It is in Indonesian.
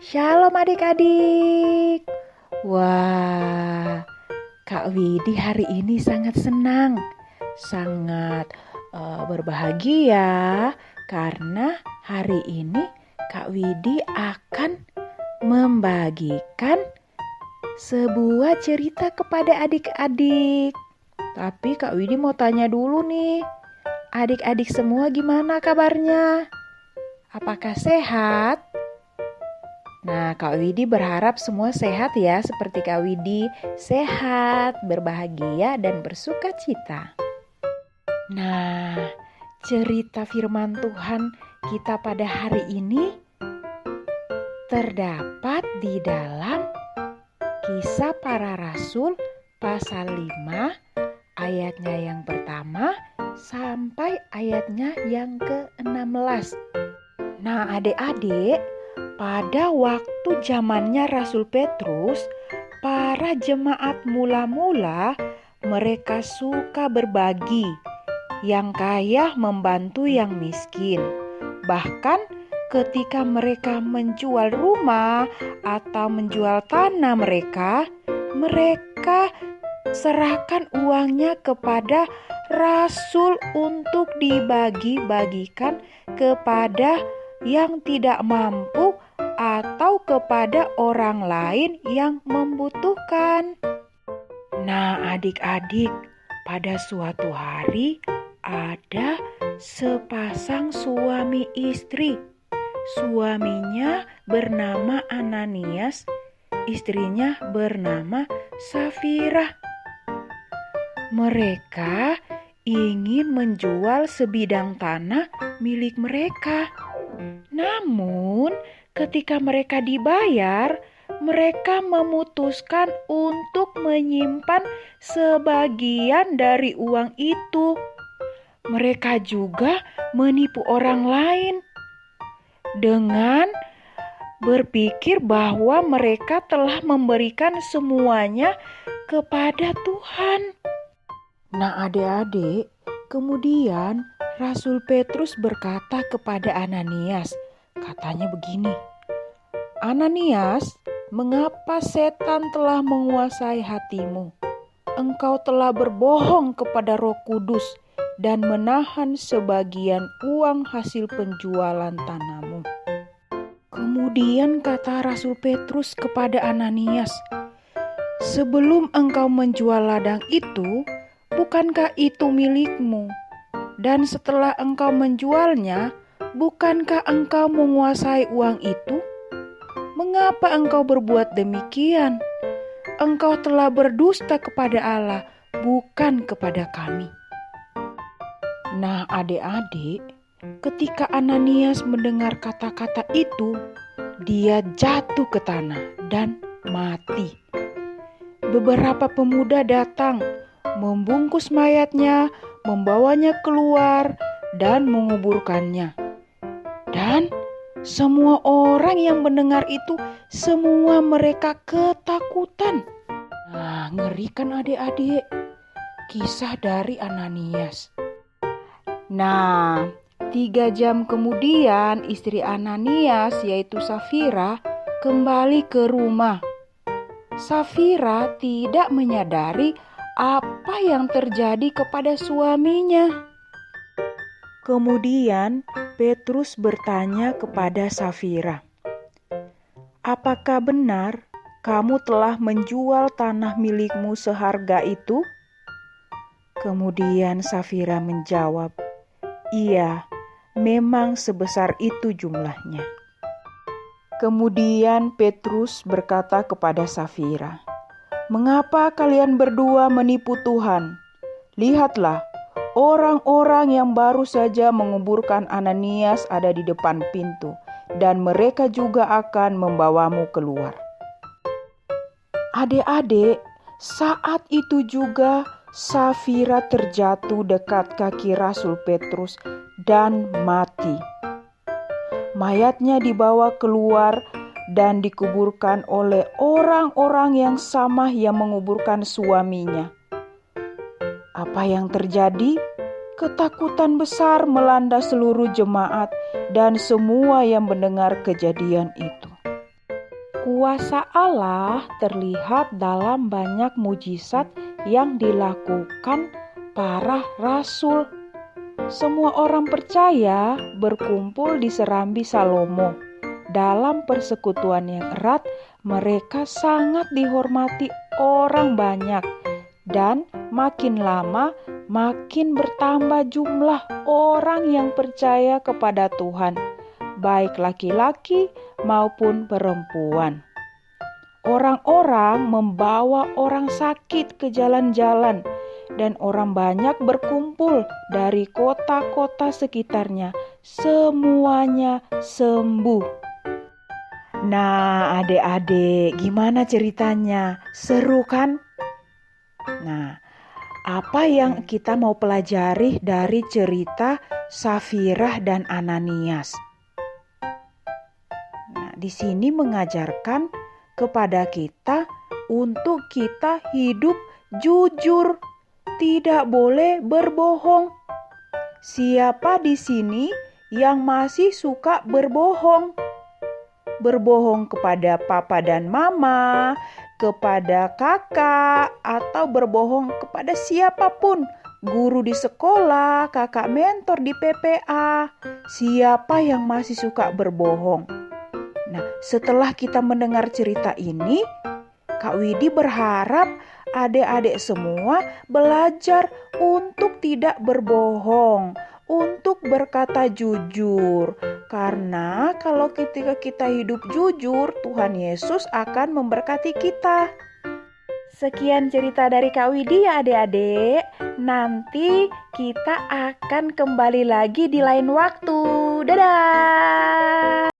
Shalom adik-adik. Wah, Kak Widi hari ini sangat senang, sangat berbahagia karena hari ini Kak Widi akan membagikan sebuah cerita kepada adik-adik. Tapi Kak Widi mau tanya dulu nih, adik-adik semua gimana kabarnya? Apakah sehat? Nah, Kak Widi berharap semua sehat ya, seperti Kak Widi sehat, berbahagia, dan bersuka cita. Nah, cerita firman Tuhan kita pada hari ini terdapat di dalam Kisah Para Rasul pasal 5 ayatnya yang pertama sampai ayatnya yang ke-16. Nah, adik-adik, pada waktu zamannya Rasul Petrus, para jemaat mula-mula mereka suka berbagi. Yang kaya membantu yang miskin. Bahkan ketika mereka menjual rumah atau menjual tanah mereka serahkan uangnya kepada Rasul untuk dibagi-bagikan kepada yang tidak mampu atau kepada orang lain yang membutuhkan. Nah, adik-adik, pada suatu hari ada sepasang suami istri. Suaminya bernama Ananias, istrinya bernama Safira. Mereka ingin menjual sebidang tanah milik mereka. Namun, ketika mereka dibayar, mereka memutuskan untuk menyimpan sebagian dari uang itu. Mereka juga menipu orang lain dengan berpikir bahwa mereka telah memberikan semuanya kepada Tuhan. Nah, adik-adik, kemudian Rasul Petrus berkata kepada Ananias, katanya begini, "Ananias, mengapa setan telah menguasai hatimu? Engkau telah berbohong kepada Roh Kudus dan menahan sebagian uang hasil penjualan tanahmu." Kemudian kata Rasul Petrus kepada Ananias, "Sebelum engkau menjual ladang itu, bukankah itu milikmu? Dan setelah engkau menjualnya, bukankah engkau menguasai uang itu? Mengapa engkau berbuat demikian? Engkau telah berdusta kepada Allah, bukan kepada kami." Nah, adik-adik, ketika Ananias mendengar kata-kata itu, dia jatuh ke tanah dan mati. Beberapa pemuda datang, membungkus mayatnya, membawanya keluar, dan menguburkannya. Dan semua orang yang mendengar itu, semua mereka ketakutan. Nah, ngeri kan adik-adik, kisah dari Ananias. Nah, 3 jam kemudian istri Ananias, yaitu Safira, kembali ke rumah. Safira tidak menyadari apa yang terjadi kepada suaminya. Kemudian Petrus bertanya kepada Safira, "Apakah benar kamu telah menjual tanah milikmu seharga itu?" Kemudian Safira menjawab, "Iya, memang sebesar itu jumlahnya." Kemudian Petrus berkata kepada Safira, "Mengapa kalian berdua menipu Tuhan? Lihatlah, orang-orang yang baru saja menguburkan Ananias ada di depan pintu, dan mereka juga akan membawamu keluar." Adik-adik, saat itu juga Safira terjatuh dekat kaki Rasul Petrus dan mati. Mayatnya dibawa keluar dan dikuburkan oleh orang-orang yang sama yang menguburkan suaminya. Apa yang terjadi? Ketakutan besar melanda seluruh jemaat dan semua yang mendengar kejadian itu. Kuasa Allah terlihat dalam banyak mujizat yang dilakukan para rasul. Semua orang percaya berkumpul di Serambi Salomo. Dalam persekutuan yang erat, mereka sangat dihormati orang banyak. Dan makin lama, makin bertambah jumlah orang yang percaya kepada Tuhan, baik laki-laki maupun perempuan. Orang-orang membawa orang sakit ke jalan-jalan, dan orang banyak berkumpul dari kota-kota sekitarnya. Semuanya sembuh. Nah, adik-adik, gimana ceritanya? Seru kan? Nah, apa yang kita mau pelajari dari cerita Safirah dan Ananias? Nah, di sini mengajarkan kepada kita untuk kita hidup jujur, tidak boleh berbohong. Siapa di sini yang masih suka berbohong? Berbohong kepada papa dan mama, kepada kakak, atau berbohong kepada siapapun, guru di sekolah, kakak mentor di PPA. Siapa yang masih suka berbohong? Nah, setelah kita mendengar cerita ini, Kak Widi berharap adik-adik semua belajar untuk tidak berbohong, untuk berkata jujur. Karena kalau ketika kita hidup jujur, Tuhan Yesus akan memberkati kita. Sekian cerita dari Kak Widi ya adik-adik. Nanti kita akan kembali lagi di lain waktu. Dadah!